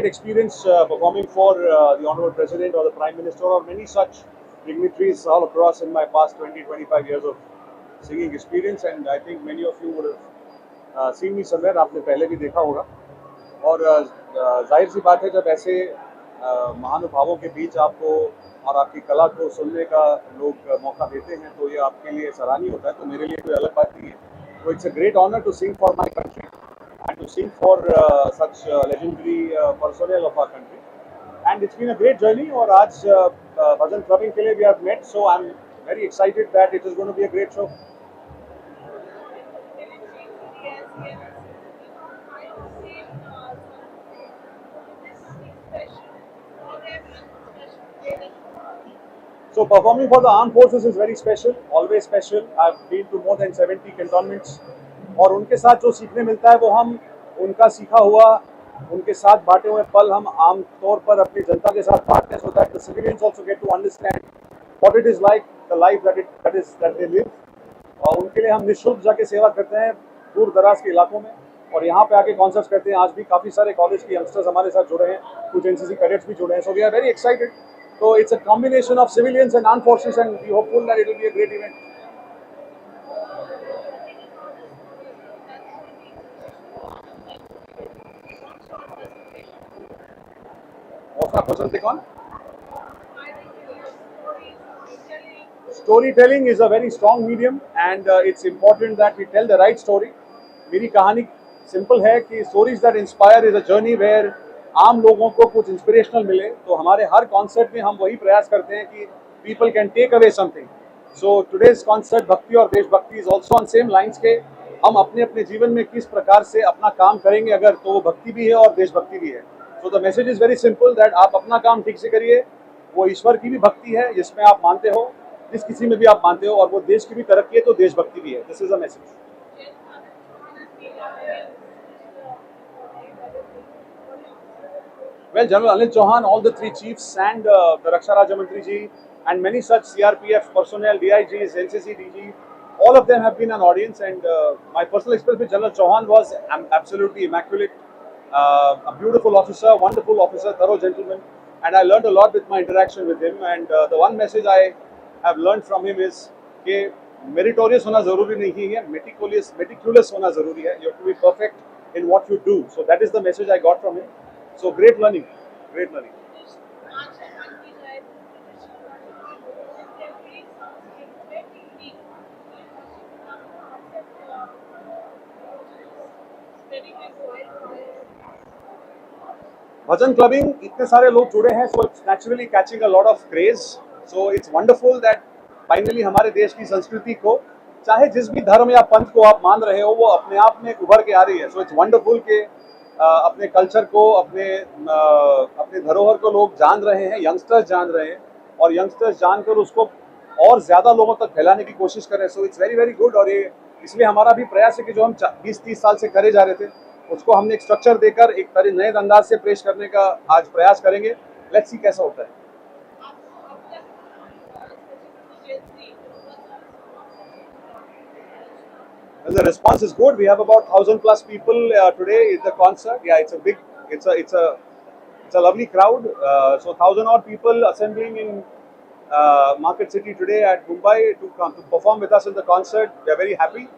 great experience performing for the Honorable President or the Prime Minister or many such dignitaries all across in my past 20-25 years of singing experience, and I think many of you would have seen me somewhere. आपने पहले भी देखा होगा और जाहिर सी बात है जब ऐसे महानुभावों के बीच आपको और आपकी कला को सुनने का लोग मौका देते हैं तो ये आपके लिए सराहनीय होता है, तो मेरे लिए कोई अलग बात नहीं है। तो it's a great honour to sing for my country and to sing for such legendary personnel of our country. And it's been a great journey. और आज भजन क्लबिंग के लिए we have met, so I'm very excited that it is going to be a great show. So performing for the armed forces is very special, always special. I've been to more than 70 cantonments. और उनके साथ जो सीखने मिलता है वो हम उनका सीखा हुआ उनके साथ बांटे हुए पल हम आम तौर पर अपनी जनता के साथ बांटते हैं, so that the civilians also get to understand what it is like, the life that they live. और उनके लिए हम निःशुल्क जाके सेवा करते हैं दूर दराज के इलाकों में और यहाँ पे आके कॉन्सर्ट्स करते हैं। आज भी काफ़ी सारे कॉलेज के यंगस्टर्स हमारे साथ जुड़े हैं, कुछ एनसीसी कैडेट्स भी जुड़े हैं, so we are very excited. So it's a combination of civilians and armed forces and we hopeful that it will be a great event. Storytelling is a very strong medium and it's important that we tell the right story. मेरी कहानी simple है कि stories that inspire is a journey where आम लोगों को कुछ inspirational मिले, तो हमारे हर कॉन्सर्ट में हम वही प्रयास करते हैं कि people can take away something. So today's concert भक्ति और देशभक्ति is also on same lines के हम अपने अपने जीवन में किस प्रकार से अपना काम करेंगे अगर तो वो भक्ति भी है और देशभक्ति भी है। So the message is very simple that आप अपना काम ठीक से करिए, वो ईश्वर की भी भक्ति है जिसमें आप मानते हो, जिस किसी में भी आप मानते हो, और वो देश की भी तरक्की है तो देशभक्ति भी है। This is a message. Well, General Anil Chauhan, all the three chiefs and the Raksha Raja Mantri ji and many such CRPF personnel, DIGs, NCC DG, all of them have been an audience, and my personal experience with General Chauhan was absolutely immaculate. A beautiful officer, wonderful officer, thorough gentleman, and I learned a lot with my interaction with him. And the one message I have learned from him is कि meritorious होना ज़रूरी नहीं है, meticulous होना ज़रूरी है. You have to be perfect in what you do. So that is the message I got from him. So great learning, great learning. Bhajan clubbing इतने सारे लोग जुड़े हैं, so it's naturally catching a lot of craze. So it's wonderful that finally हमारे देश की संस्कृति को चाहे जिस भी धर्म या पंथ को आप मान रहे हो वो अपने आप में उभर के आ रही है. So it's wonderful कि अपने कल्चर को अपने धरोहर को लोग जान रहे हैं, यंगस्टर्स जान रहे हैं और यंगस्टर्स जानकर उसको और ज़्यादा लोगों तक फैलाने की कोशिश कर रहे हैं. So it's very very good. और ये इसलिए हमारा भी प्रयास है कि जो हम 20-30 साल से करे जा रहे थे उसको हमने एक स्ट्रक्चर देकर एक तरह नए अंदाज से पेश करने का आज प्रयास करेंगे. लेट्स सी कैसा होता है. Well, the response is good. We have about 1,000+ people today in the concert. Yeah, it's a lovely crowd. So 1,000 odd people assembling in Market City today at Mumbai to come to perform with us in the concert. We are very happy.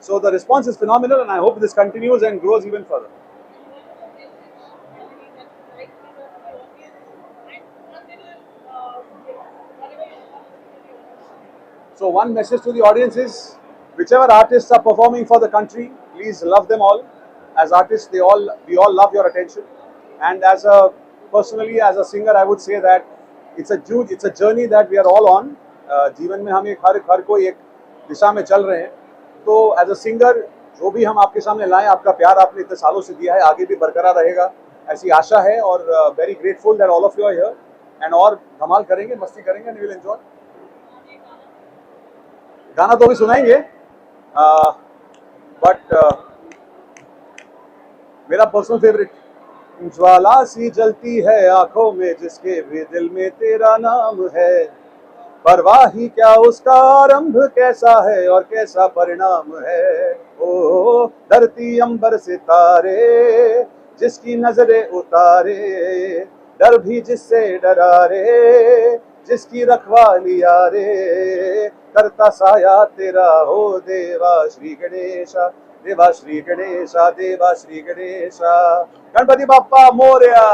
So the response is phenomenal, and I hope this continues and grows even further. So one message to the audience is, whichever artists are performing for the country, please love them all. As artists, we all love your attention. And personally, as a singer, I would say that it's a journey that we are all on. जीवन में हम हर कोई एक दिशा में चल रहे हैं. तो एज अ सिंगर जो भी हम आपके सामने लाएं, आपका प्यार आपने इतने सालों से दिया है, आगे भी बरकरार रहेगा ऐसी आशा है. और very grateful that all of you are here and और धमाल करेंगे, मस्ती करेंगे एंड वी विल एंजॉय. गाना तो भी सुनाएंगे, बट मेरा पर्सनल फेवरेट, ज्वाला सी जलती है आंखों में जिसके भी दिल में तेरा नाम है, परवाह ही क्या उसका आरंभ कैसा है और कैसा परिणाम है. ओ धरती अंबर सितारे जिसकी नजरें उतारे, डर भी जिससे डरा रे, जिसकी रखवाली यारे, करता साया तेरा हो देवा श्री गणेशा, देवा श्री गणेशा, देवा Shri Ganesha. Ganpati Bappa Morya.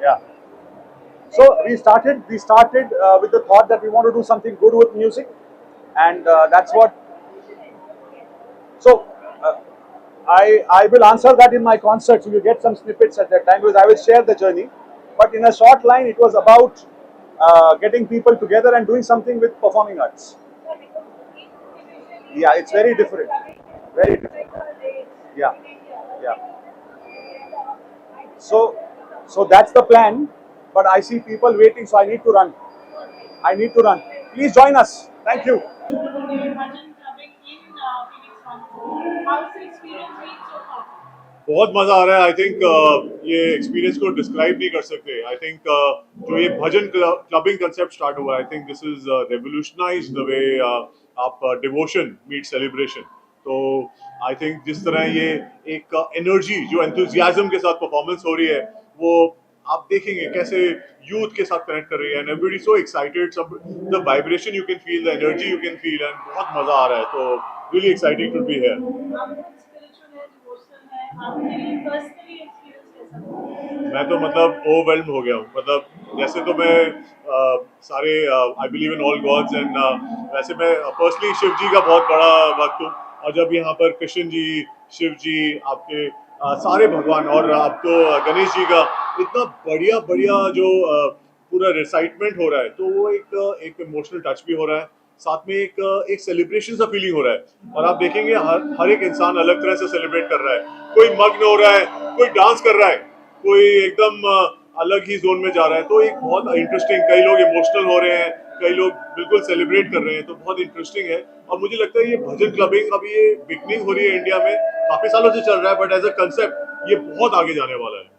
Yeah. So we started with the thought that we want to do something good with music, and that's what. So I will answer that in my concert. So you get some snippets at that time because I will share the journey. But in a short line, it was about getting people together and doing something with performing arts. Yeah, it's very different. Very different. Yeah, yeah. So that's the plan. But I see people waiting, so I need to run. I need to run. Please join us. Thank you. बहुत मजा आ रहा है। I think ये experience को describe नहीं कर सकते। आई थिंक जो ये भजन क्लबिंग कंसेप्ट स्टार्ट हुआ, I think this is revolutionise the way आप डिवोशन मीट सेलिब्रेशन। तो आई थिंक जिस तरह ये एक एनर्जी जो एंथुजियाज्म के साथ परफॉर्मेंस हो रही है, वो आप देखेंगे कैसे यूथ के साथ कनेक्ट कर रही है। एंड एवरीबॉडी सो एक्साइटेड, सब the vibration you can feel, the energy you can feel, and बहुत मजा आ रहा है। तो really exciting to be here. मैं तो मतलब ओवरवेल्म्ड हो गया हूँ। मतलब जैसे तो मैं सारे I believe in all gods, and वैसे मैं पर्सनली शिव जी का बहुत बड़ा भक्त हूँ। और जब यहाँ पर कृष्ण जी, शिव जी, आपके सारे भगवान, और आप तो गणेश जी का इतना बढ़िया बढ़िया जो पूरा रिसाइटमेंट हो रहा है, तो वो एक इमोशनल टच भी हो रहा है, साथ में एक सेलिब्रेशन सा फीलिंग हो रहा है। और आप देखेंगे हर एक इंसान अलग तरह से सेलिब्रेट कर रहा है। कोई मग्न हो रहा है, कोई डांस कर रहा है, कोई एकदम अलग ही जोन में जा रहा है। तो एक बहुत इंटरेस्टिंग, कई लोग इमोशनल हो रहे हैं, कई लोग बिल्कुल सेलिब्रेट कर रहे हैं। तो बहुत इंटरेस्टिंग है। और मुझे लगता है ये भजन क्लबिंग अभी ये बिगनिंग हो रही है इंडिया में, काफी सालों से चल रहा है, बट एज अ कंसेप्ट ये बहुत आगे जाने वाला है।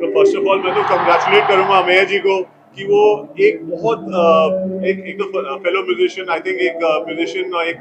तो फर्स्ट ऑफ ऑल मैं तो कंग्रेचुलेट करूंगा अमेय जी को कि वो एक बहुत एक तो फेलो म्यूजिशियन, आई थिंक एक म्यूजिशियन, एक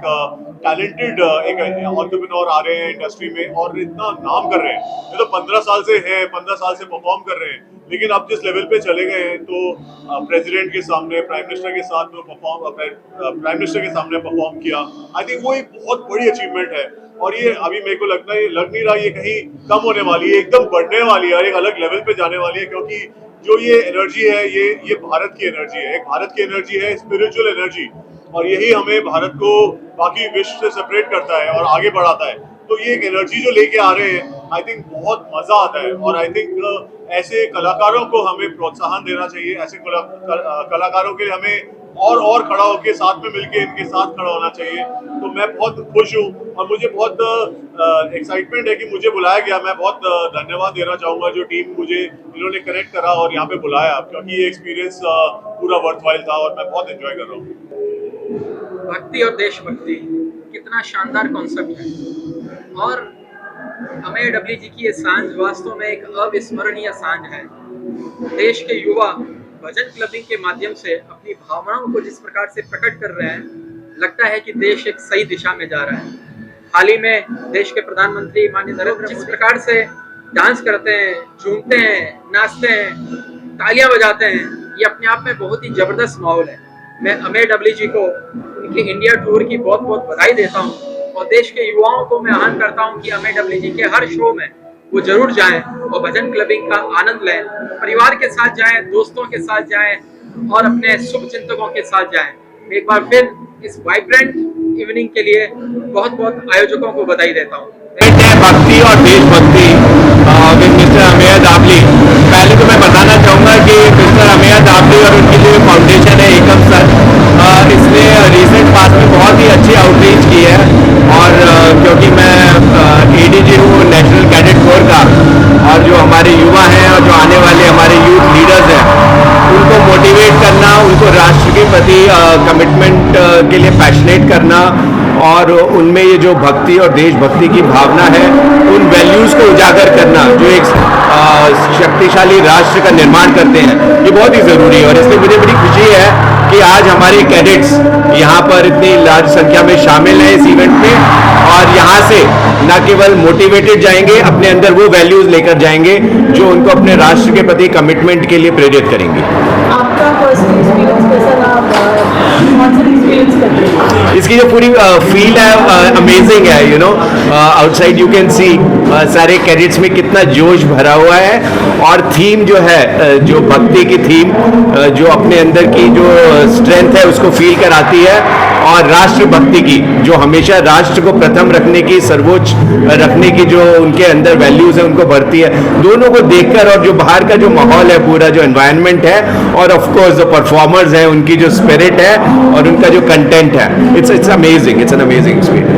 टैलेंटेड एक एंटरप्रेन्योर आ रहे हैं इंडस्ट्री में और इतना नाम कर रहे हैं। ये तो 15 साल से है, 15 साल से परफॉर्म कर रहे हैं, लेकिन अब जिस लेवल पे चले गए हैं तो प्रेसिडेंट के सामने, प्राइम मिनिस्टर के साथ में प्राइम मिनिस्टर के सामने परफॉर्म किया। आई थिंक वो एक बहुत बड़ी अचीवमेंट है। और ये अभी मेरे को लग नहीं रहा ये कहीं कम होने वाली है, एकदम बढ़ने वाली है और एक अलग लेवल पे जाने वाली है। क्योंकि जो ये एनर्जी है, ये भारत की एनर्जी है, एक भारत की एनर्जी है, स्पिरिचुअल एनर्जी, और यही हमें भारत को बाकी विश्व से सेपरेट करता है और आगे बढ़ाता है। तो ये एक एनर्जी जो लेके आ रहे हैं, आई थिंक बहुत मजा आता है। और आई थिंक ऐसे कलाकारों को हमें प्रोत्साहन देना चाहिए। ऐसे कलाकारों के लिए हमें और खड़ा होकर साथ में मिलके इनके साथ खड़ा होना चाहिए। तो मैं बहुत खुश हूँ और मुझे बहुत एक्साइटमेंट है कि मुझे बुलाया गया। मैं बहुत धन्यवाद देना चाहूँगा जो टीम मुझे इन्होंने कनेक्ट करा और यहाँ पे बुलाया, क्योंकि ये एक्सपीरियंस पूरा वर्थवाइल था और मैं बहुत एंजॉय कर रहा हूँ। भक्ति और देशभक्ति कितना शानदार कॉन्सेप्ट है, और अमेय डबली जी की ये सांझ वास्तव में एक अविस्मरणीय सांझ है। देश के युवा भजन क्लबिंग के माध्यम से अपनी भावनाओं को जिस प्रकार से प्रकट कर रहे हैं, लगता है कि देश एक सही दिशा में जा रहा है। हाल ही में देश के प्रधानमंत्री माननीय नरेंद्र मोदी जिस प्रकार से डांस करते हैं, झूमते हैं, नाचते हैं, तालियां बजाते हैं, ये अपने आप में बहुत ही जबरदस्त माहौल है। मैं अमेय डबली जी को उनके इंडिया टूर की बहुत बहुत बधाई देता हूँ और देश के युवाओं को मैं आह्वान करता हूँ कि अमेय डबली जी के हर शो में वो जरूर जाएं और भजन क्लबिंग का आनंद लें। परिवार के साथ जाएं, दोस्तों के साथ जाएं और अपने शुभ चिंतकों के साथ जाएं। एक बार फिर इस वाइब्रेंट इवनिंग के लिए बहुत बहुत आयोजकों को बधाई देता हूँ। भक्ति और देशभक्ति विद मिस्टर अमेय दाबली। पहले तो मैं बताना चाहूँगा कि मिस्टर अमेय दाबली और उनकी जो फाउंडेशन है एकम सर, इसने रिसेंट पास में बहुत ही अच्छी आउटरीच की है। और क्योंकि मैं एडीजी हूँ नेशनल कैडेट कोर का, और जो हमारे युवा हैं और जो आने वाले हमारे यूथ लीडर्स हैं राष्ट्र के प्रति कमिटमेंट के लिए पैशनेट करना और उनमें ये जो भक्ति और देशभक्ति की भावना है, उन वैल्यूज़ को उजागर करना जो एक शक्तिशाली राष्ट्र का निर्माण करते हैं, ये बहुत ही ज़रूरी है। और इसलिए मुझे बड़ी खुशी है कि आज हमारे कैडेट्स यहाँ पर इतनी लार्ज संख्या में शामिल हैं इस इवेंट में, और यहाँ से न केवल मोटिवेटेड जाएंगे, अपने अंदर वो वैल्यूज़ लेकर जाएंगे जो उनको अपने राष्ट्र के प्रति कमिटमेंट के लिए प्रेरित करेंगी। आपका पर्सनल एक्सपीरियंस कैसा रहा, कौन सा एक्सपीरियंस करते हैं? इसकी जो पूरी फील है अमेजिंग है, you know, outside you can see सारे कैडेट्स में कितना जोश भरा हुआ है, और थीम जो है जो भक्ति की थीम जो अपने अंदर की जो स्ट्रेंथ है उसको फील कराती है, और राष्ट्र भक्ति की जो हमेशा राष्ट्र को प्रथम रखने की, सर्वोच्च रखने की जो उनके अंदर वैल्यूज है उनको भरती है। दोनों को देखकर, और जो बाहर का जो माहौल है, पूरा जो एनवायरनमेंट है, और ऑफ कोर्स जो परफॉर्मर्स हैं उनकी जो स्पिरिट है और उनका जो कंटेंट है, it's amazing, it's an amazing experience.